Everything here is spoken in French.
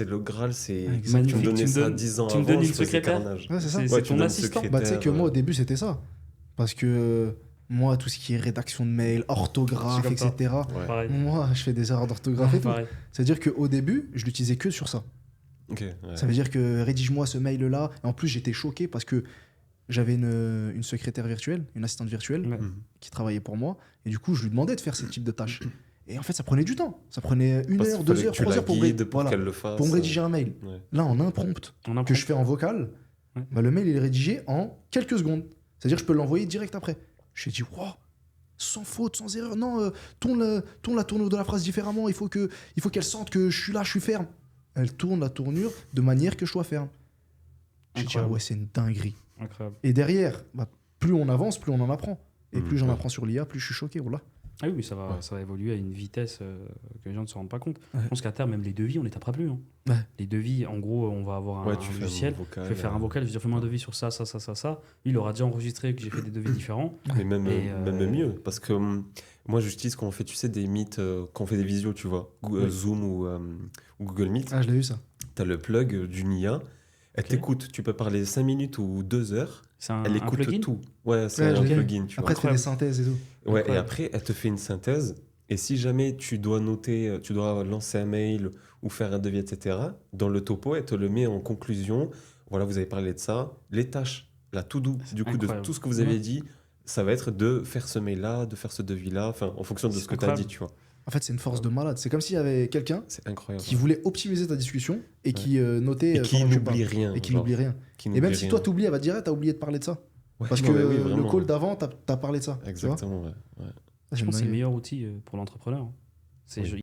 C'est le Graal, c'est Ouais, tu me magnifique. donnais Tu me ça donnes- 10 ans tu me avant, donnes je une faisais secrétaire. carnage. Ouais, c'est ça. C'est Ouais, tu me ton donnes assistant. secrétaire. Bah, tu sais que moi, au début, c'était ça. Parce que moi, tout ce qui est rédaction de mail, C'est orthographe, comme ça. etc., Ouais. Pareil. moi, je fais des erreurs d'orthographe et tout. Pareil. C'est-à-dire qu'au début, je l'utilisais que sur ça. Ok, ouais. Ça veut dire que rédige-moi ce mail-là. Et en plus, j'étais choqué parce que j'avais une secrétaire virtuelle, une assistante virtuelle, Ouais. Mhm. qui travaillait pour moi. Et du coup, je lui demandais de faire ce type de tâches. Et en fait, ça prenait du temps. Ça prenait une Parce heure, qu'il 2 fallait heures, que tu 3 la heures pour, guides pour voilà, qu'elle le fasse. pour me rédiger un mail. Ouais. Là, en un prompt On apprend. que je fais en vocal, Ouais. bah, le mail, il est rédigé en quelques secondes. C'est-à-dire que je peux l'envoyer direct après. J'ai dit, wow, sans faute, sans erreur. Non, tourne la tournure de la phrase différemment. Il faut qu'elle sente que je suis là, je suis ferme. Elle tourne la tournure de manière que je sois ferme. J'ai dit, ah Incroyable. ouais, c'est une dinguerie. Incroyable. Et derrière, bah, plus on avance, plus on en apprend. Et plus j'en ouais. apprends sur l'IA, plus je suis choqué. Voilà. Ah oui, mais ça va, Ouais. ça va évoluer à une vitesse que les gens ne se rendent pas compte. Ouais. Je pense qu'à terme, même les devis, on les tapera plus. Hein. Ouais. Les devis, en gros, on va avoir Ouais, un tu fais logiciel. un vocal. Je vais faire un vocal, je vais dire fais-moi un devis sur ça, ça, ça, ça, ça. Lui, il aura déjà enregistré que j'ai fait des devis différents. Mais même, Et, même mieux, parce que moi j'utilise quand on fait, tu sais, des meets, quand on fait des visios, tu vois, Oui. Zoom ou Google Meet, Ah, je l'ai vu ça. tu as le plug d'une IA, elle Ok. t'écoute, tu peux parler 5 minutes ou 2 heures, C'est un elle écoute plugin. tout. Ouais, c'est Ouais, un je l'ai vu. plugin, tu Après, tu fais vois. des synthèses et tout. Ouais, et Incroyable. après, elle te fait une synthèse, et si jamais tu dois noter, tu dois lancer un mail ou faire un devis, etc., dans le topo, elle te le met en conclusion. Voilà, vous avez parlé de ça. Les tâches, la to do, du coup, de incroyable. tout ce que vous avez Ouais. dit, ça va être de faire ce mail-là, de faire ce devis-là, enfin, en fonction de C'est ce que tu as dit, incroyable. tu vois. En fait, c'est une force de malade. C'est comme s'il y avait quelqu'un C'est incroyable. qui voulait optimiser ta discussion et qui notait Et qui pendant que tu n'oublie parles. rien. Et qui genre, n'oublie rien. qui Et même n'oublie si rien. toi t'oublies, elle va te dire, ah, t'as oublié de parler de ça. Ouais, Parce ouais, que oui, le vraiment, call ouais. d'avant, t'as parlé de ça. tu vois. Exactement, ouais. Ah, Je c'est pense que c'est le dingue. meilleur outil pour l'entrepreneur. C'est Oui.